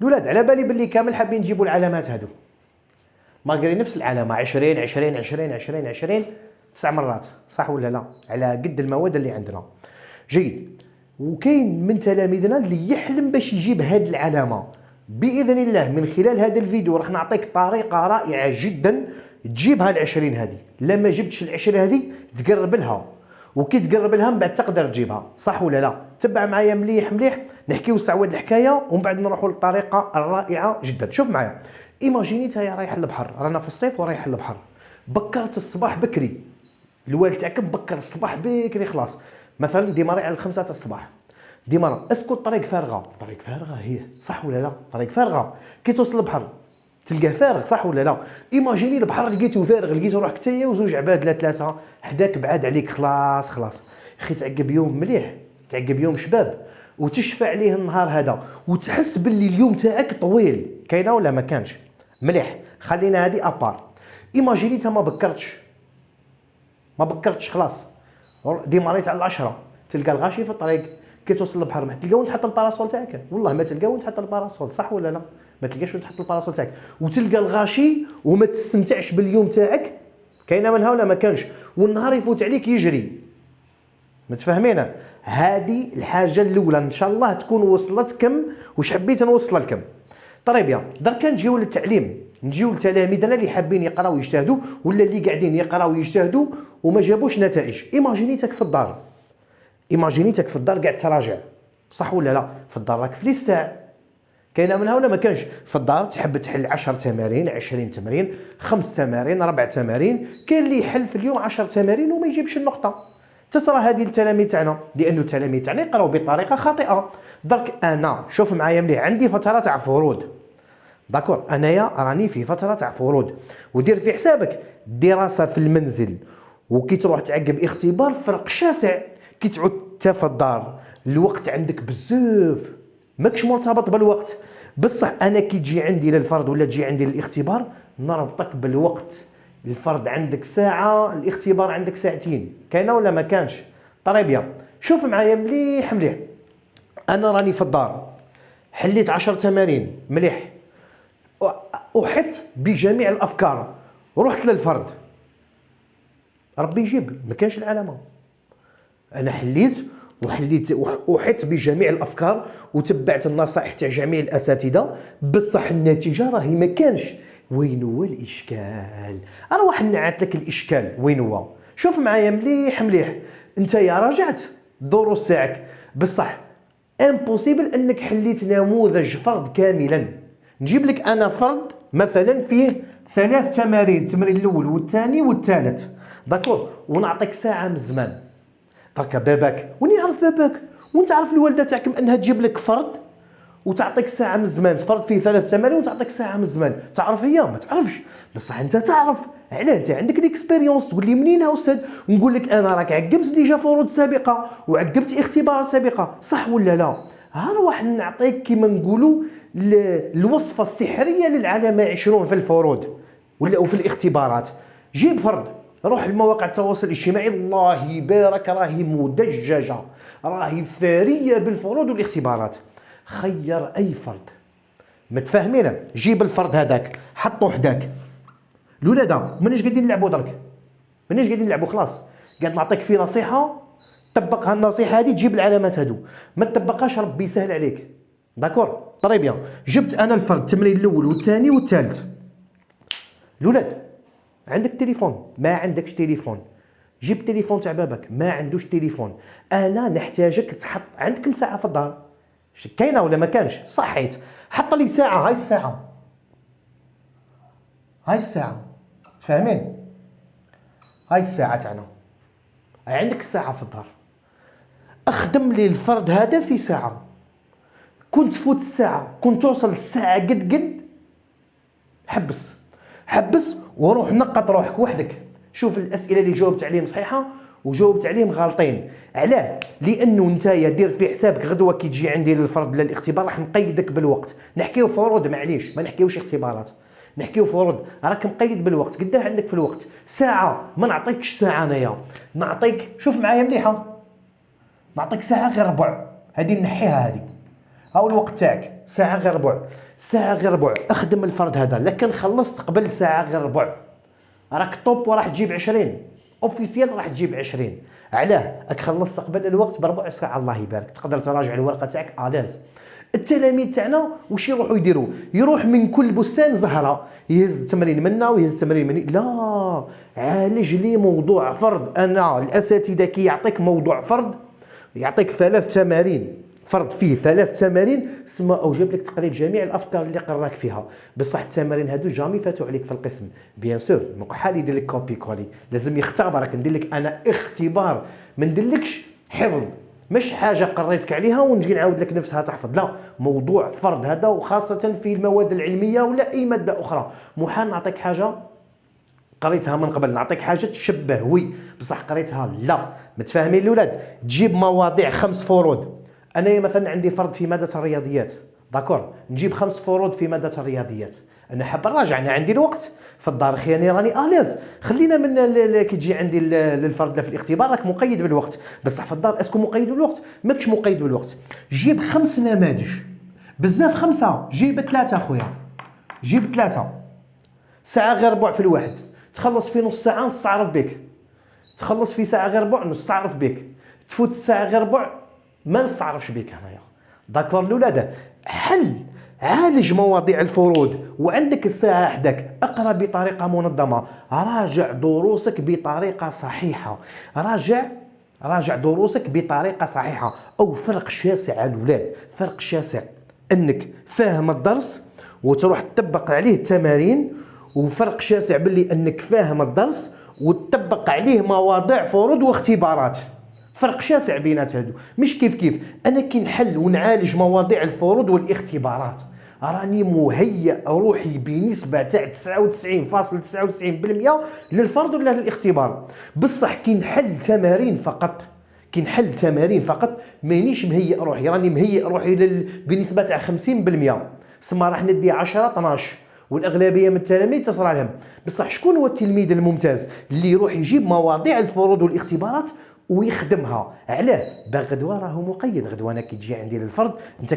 الولاد على بالي باللي كامل حابين نجيبوا العلامات هادو، ماغري نفس العلامه 20 20 20 20 20 9 مرات، صح ولا لا؟ على قد المواد اللي عندنا. جيد. وكاين من تلاميذنا اللي يحلم باش يجيب هذه العلامه. باذن الله من خلال هذا الفيديو راح نعطيك طريقه رائعه جدا تجيبها ال20 هذه. لما جبتش ال20 هذه تقرب لها، وكي تقرب لها من بعد تقدر تجيبها، صح ولا لا؟ تبع معايا مليح مليح، نحكيو سعود الحكايه ومن بعد نروحوا للطريقه الرائعه جدا. شوف معايا، ايماجيني نتايا رايح للبحر، رانا في الصيف ورايح للبحر، بكرت الصباح بكري، الوالد تاعك بكر الصباح بكري خلاص، مثلا ديماري على 5 تاع الصباح، ديمارا اسكو الطريق فارغه؟ الطريق فارغه هي، صح ولا لا؟ الطريق فارغه، كي توصل للبحر تلقاه فارغ، صح ولا لا؟ ايماجيني البحر لقيته فارغ، لقيته روحك تايا وزوج عباد لا ثلاثه حداك بعاد عليك، خلاص خلاص اخي تعقب يوم مليح، تعقب يوم شباب وتشفى عليه النهار هذا وتحس باللي اليوم تاعك طويل. كاينه ولا ما كانش؟ مليح، خلينا هذه ابار. ايماجيني انت ما بكرتش خلاص، ديماريت على 10 تلقى الغاشي في الطريق، كي توصل للبحر ما تلقى وين تحط الباراسول تاعك، والله ما تلقى وين تحط الباراسول، صح ولا لا؟ ما تلقاش وين تحط الباراسول تاعك وتلقى الغاشي وما تستمتعش باليوم تاعك. كاينه منها ولا ما كانش؟ والنهار يفوت عليك يجري. متفاهمين؟ هذه الحاجه الاولى، ان شاء الله تكون وصلتكم واش حبيت نوصل لكم. طيب يا درك نجيو للتعليم، نجيو لتلاميذنا اللي حابين يقراو ويجتهدوا ولا اللي قاعدين يقراو ويجتهدوا وما جابوش نتائج. ايماجينيتك في الدار، ايماجينيتك في الدار قاعد تراجع، صح ولا لا؟ في الدار راك في ليستاع، كاينه منها ولا ما كانش؟ في الدار تحب تحل 10 تمارين 20 تمرين 5 تمارين 4 تمارين، كاين اللي يحل في اليوم 10 تمارين وما يجيبش النقطه. تصرى هذه التلاميذ تاعنا، لانه التلاميذ تاعنا يقراو بطريقه خاطئه. درك انا شوف معايا مليح، عندي فتره تاع فروض، داكور، انايا راني في فتره تاع فروض، ودير في حسابك دراسه في المنزل وكي تروح تعقب اختبار فرق شاسع. كي تعود انت في الدار الوقت عندك بزاف، ماكش مرتبط بالوقت، بصح انا كي تجي عندي للفرض ولا تجي عندي للاختبار نربطك بالوقت. الفرض عندك ساعه، الاختبار عندك ساعتين، كاينه ولا ما كانش؟ طيب يا شوف معايا مليح مليح، انا راني في الدار حليت 10 تمارين مليح، احط بجميع الافكار، رحت للفرد ربي يجيب، ما كانش العلامه، انا حليت احط بجميع الافكار وتبعت النصائح تاع جميع الاساتذه، بصح النتيجه راهي ما كانش. وين هو الاشكال؟ اروح نعت لك الاشكال وين هو. شوف معايا مليح مليح، انت يا راجعت الدروس تاعك بصح امبوسيبل انك حليت نموذج فرد كاملا. نجيب لك انا فرد مثلا فيه 3 تمارين، التمرين الاول والثاني والثالث، داكور، ونعطيك ساعه من الزمان. درك باباك وين يعرف باباك؟ وانت عارف الوالده تاعك انها تجيب لك فرد وتعطيك ساعه من الزمان، فرد فيه 3 تمارين وتعطيك ساعه من الزمان، تعرف هي؟ ما تعرفش، بصح انت تعرف. علاه؟ انت عندك ليكسبيريونس، تقول لي منين استاذ؟ نقول لك انا راك عقبت ديجا فروض سابقه وعقبت اختبارات سابقه، صح ولا لا؟ ها نروح نعطيك كيما نقولوا الوصفه السحريه للعلامه 20 في الفروض ولا في الاختبارات. جيب فرد، روح لمواقع التواصل الاجتماعي، الله يبارك راهي مدججه، راهي ثريه بالفروض والاختبارات، خير اي فرد. متفاهمين؟ جيب الفرد هذاك حطو حداك. الولاد ماناش قاعدين نلعبوا درك، ماناش قاعدين نلعبوا خلاص، قاعد نعطيك في نصيحه طبقها النصيحه هذه تجيب العلامات هذو، ما تطبقهاش ربي يسهل عليك. داكور؟ طري بيان. جبت انا الفرد التمرين الاول والثاني والثالث. الولاد عندك تليفون؟ ما عندكش تليفون، جيب تليفون تاع باباك، ما عندوش تليفون، انا نحتاجك تحط عندكم ساعه في الدار، كاينه ولا ما كانش؟ صحيت، حط لي ساعه، هاي الساعه، هاي الساعه، تفاهمين؟ هاي الساعه تاعنا، عندك الساعه في الدار، اخدم لي الفرد هذا في ساعه، كنت تفوت الساعه، كنت توصل الساعه قد حبس وروح نقط روحك وحدك، شوف الاسئله اللي جاوبت عليهم صحيحه وجاوبت عليهم غالطين. علاه؟ لانه نتايا دير في حسابك غدوه كي تجي عندي للفرض للاختبار راح نقيدك بالوقت. نحكيو فروض معليش، ما نحكيوش اختبارات، نحكيو فروض، راك مقيد بالوقت. قداه عندك في الوقت؟ ساعه، ما نعطيكش ساعه انايا، نعطيك، شوف معايا مليحه، نعطيك ساعه غير ربع، هذه نحيها، هذه هاو الوقت تاعك ساعه غير ربع. ساعه غير ربع اخدم الفرد هذا، لكن خلصت قبل ساعه غير ربع راك طوب وراح تجيب 20 اوفيسيال، راح تجيب 20. علاه؟ راك خلصت قبل الوقت بربع ساعه، الله يبارك، تقدر تراجع الورقه تاعك الاز. التلاميذ تاعنا واش يروحوا يديروا؟ يروح من كل بستان زهره يهز التمرين منا ويهز التمرين مني. لا، عالج لي موضوع فرد. انا الاساتذه كي يعطيك موضوع فرد يعطيك 3 تمارين فرض فيه 3 تمارين، ثم اوجب لك تقريب جميع الافكار اللي قراك فيها. بصح التمارين هادو جامي فاتوا عليك في القسم. بيان سور محال يدير لك كوبي كولي، لازم يختبرك. ندير لك انا اختبار، ما نديرلكش حفظ، مش حاجه قريتك عليها ونجي نعاود لك نفسها تحفظ. لا، موضوع فرض هذا، وخاصه في المواد العلميه ولا اي ماده اخرى. محال نعطيك حاجه قريتها من قبل، نعطيك حاجه تشبه وي بصح قريتها لا. متفاهمين الاولاد؟ تجيب مواضيع 5 فروض. انا مثلا عندي فرض في ماده الرياضيات، داكور، نجيب 5 فروض في ماده الرياضيات. انا حاب نراجع، انا عندي الوقت في الدار خياني راني اليز. خلينا من كي تجي عندي للفرض في الاختبار راك مقيد بالوقت، بصح في الدار اسكو مقيد بالوقت؟ ماكش مقيد بالوقت. جيب 5 نماذج، بزاف 5، جيب 3 اخويا، جيب 3. ساعه غير ربع في الواحد، تخلص في نص ساعه نستعرف بك، تخلص في ساعه غير ربع نستعرف بك، تفوت الساعه غير ربع ما نستعرفش بك هنايا. داكور الاولاد؟ حل، عالج مواضيع الفروض وعندك الساعه حداك، اقرا بطريقه منظمه، راجع دروسك بطريقه صحيحه، راجع دروسك بطريقه صحيحه. او فرق شاسع الاولاد، فرق شاسع انك فاهم الدرس وتروح تطبق عليه التمارين، وفرق شاسع باللي انك فاهم الدرس وتطبق عليه مواضيع فروض واختبارات. فرق شاسع بينات هادو، مش كيف كيف. انا كي نحل ونعالج مواضيع الفروض والاختبارات راني مهيئ روحي بنسبه تاع 99.99% للفرض ولا للاختبار. بصح كي نحل تمارين فقط مانيش مهيئ روحي، راني مهيئ روحي بنسبه تاع 50%. سما راح ندي 10 12 والاغلبيه من التلاميذ تصرى لهم. بصح شكون هو التلميذ الممتاز؟ اللي يروح يجيب مواضيع الفروض والاختبارات ويخدمها. علاه؟ غدوه راهو مقيد. غدوه انا كي تجي عندي للفرض انت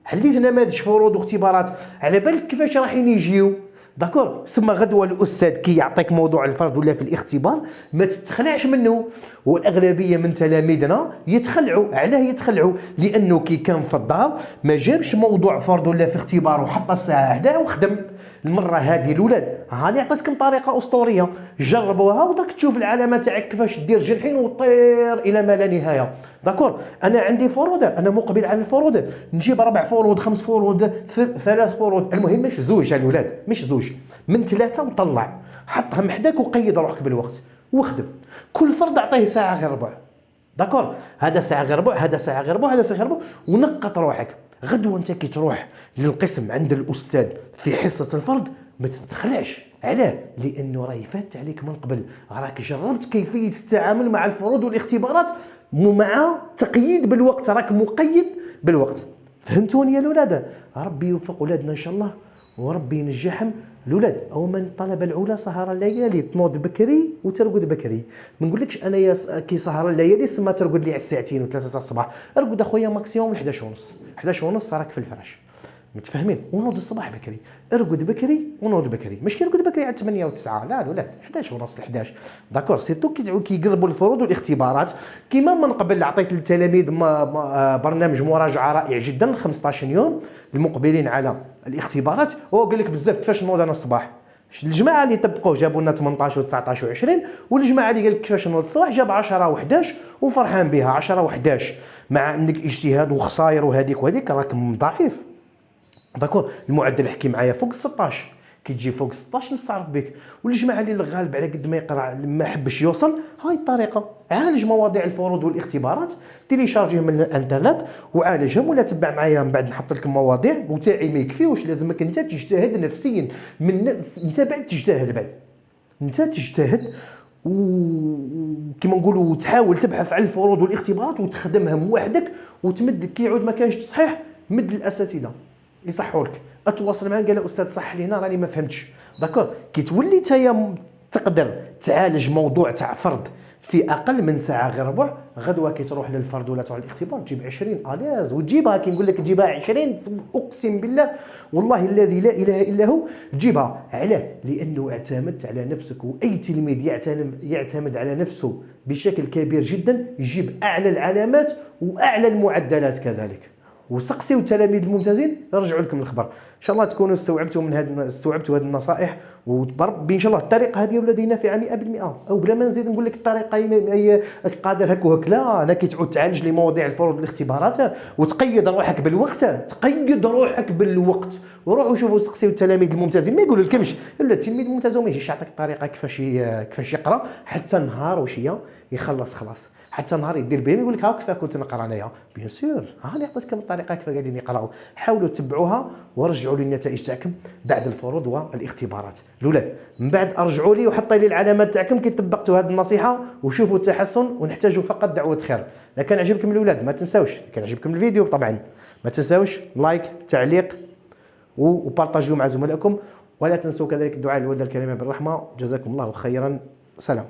حليت نماذج فروض واختبارات، على بالك كيفاش راح يجيو. داكور؟ ثم غدوه الاستاذ كي يعطيك موضوع الفرض ولا في الاختبار ما تتخلعش منه. والاغلبيه من تلاميذنا يتخلعوا. علاه يتخلعوا؟ لانه كي كان في الدار ما جابش موضوع فرض ولا في اختبار وحط الساعه حداه وخدم. المره هذه الاولاد هاني عطيتكم طريقه اسطوريه، جربوها وداك تشوف العلامه تاعك كيفاش دير جنحين وطير الى ما لا نهايه. داكور؟ انا عندي فروض، انا مقبل على الفروض، نجيب 4 فروض 5 فروض 3 فروض، المهم مش زوج يا الاولاد، مش زوج، من 3 وطلع، حطهم حداك وقيد روحك بالوقت وخدم. كل فرد اعطيه ساعه غير ربع. داكور؟ هذا ساعه غير ربع، هذا ساعه غير ربع، هذا ساعه غير ربع، ونقط روحك. غدوه انت كي تروح للقسم عند الاستاذ في حصه الفرد ما تتخلعش. علاه؟ لانه راهي فات عليك من قبل، راك جربت كيفيه التعامل مع الفروض والاختبارات مع تقييد بالوقت، راك مقيد بالوقت. فهمتوني يا الاولاد؟ ربي يوفق اولادنا ان شاء الله وربي ينجحهم. الاولاد او من طلب العلا سهر الليالي، تنوض بكري وترقد بكري. ما نقولكش انا كي سهر الليالي سما ترقد لي على الساعتين و3 تاع الصباح. ارقد اخويا ماكسيموم 11:30 راك في الفراش. متفاهمين؟ ونوض الصباح بكري، ارقد بكري ونوض بكري، مش كي نرقد بكري على 8 و9، لا الولاد 11:30 11. داكور؟ سيرتو كي يقربوا الفروض والاختبارات. كيما من قبل عطيت للتلاميذ برنامج مراجعه رائع جدا 15 يوم المقبلين على الاختبارات. هو قال لك بزاف كيفاش نوض انا الصباح. الجماعه اللي طبقوه جابوا لنا 18 و19 و20، والجماعه اللي قال لك كيفاش نوض الصباح جاب 10 و11 وفرحان بها. 10 و11 مع عندك اجتهاد وخسائر وهذيك راك ضعيف. داكور؟ المعدل حكي معايا فوق 16، كي تجي فوق 16 نستعرف بك. والجماعه اللي الغالب على قد ما يقرا ما حبش يوصل، هاي الطريقه. عالج مواضيع الفروض والاختبارات، تيليشارجيهم من الانترنت وعالجهم، ولا تبع معايا من بعد نحط لكم مواضيع وتاعي ما يكفيوش. لازمك انت تجتهد نفسيا، انت بعد تجتهد، انت تجتهد وكما نقولوا تحاول تبحث على الفروض والاختبارات وتخدمهم وحدك، وتمد كي يعود ما كانش تصحيح مد الاساتذه يصحوا لك. اتواصل معاه قال الاستاذ صح لي هنا راني ما فهمتش. داكور؟ كي تولي نتايا تقدر تعالج موضوع تاع فرض في اقل من ساعه غير ربع. غدوه كي تروح للفرد ولا تروح للاختبار تجيب 20 الاز وتجيبها. كي نقول لك تجيبها 20 اقسم بالله والله الذي لا اله الا هو تجيبها. علاه؟ لانه اعتمدت على نفسك. واي تلميذ يعتمد على نفسه بشكل كبير جدا يجيب اعلى العلامات واعلى المعدلات كذلك. وسقسيوا التلاميذ الممتازين يرجعوا لكم الخبر. ان شاء الله تكونوا استوعبتوا هذه النصائح، وبربي ان شاء الله الطريقه هذه ولدي نافعه 100%. او بلا ما نزيد نقول لك الطريقه هي قادر هك وهك، لا انا كي تعود تعالج لي مواضيع الفروض والاختبارات وتقيد روحك بالوقت. وروحوا شوفوا سقسيوا التلاميذ الممتازين ما يقولوا لكمش. الا التلميذ الممتاز وما يجيش يعطيك الطريقه كيفاش يقرا حتى نهار وشيه يخلص خلاص. حتى نهار يدير به يقول لك ها كيف كنت نقرا انايا. بيان سور هاني عطيتكم الطريقه كيف قاعدين يقراوا. حاولوا تتبعوها ورجعوا لي النتائج تاعكم بعد الفروض والاختبارات. الاولاد من بعد ارجعوا لي وحطوا لي العلامات تاعكم كي طبقتوا هذه النصيحه وشوفوا التحسن. ونحتاجوا فقط دعوه خير. اذا كان عجبكم الاولاد ما تنساوش، كان عجبكم الفيديو طبعا ما تنساوش لايك تعليق وبارطاجيو مع زملائكم. ولا تنسوا كذلك الدعاء للوالده الكريمه بالرحمه. جزاكم الله خيرا. سلام.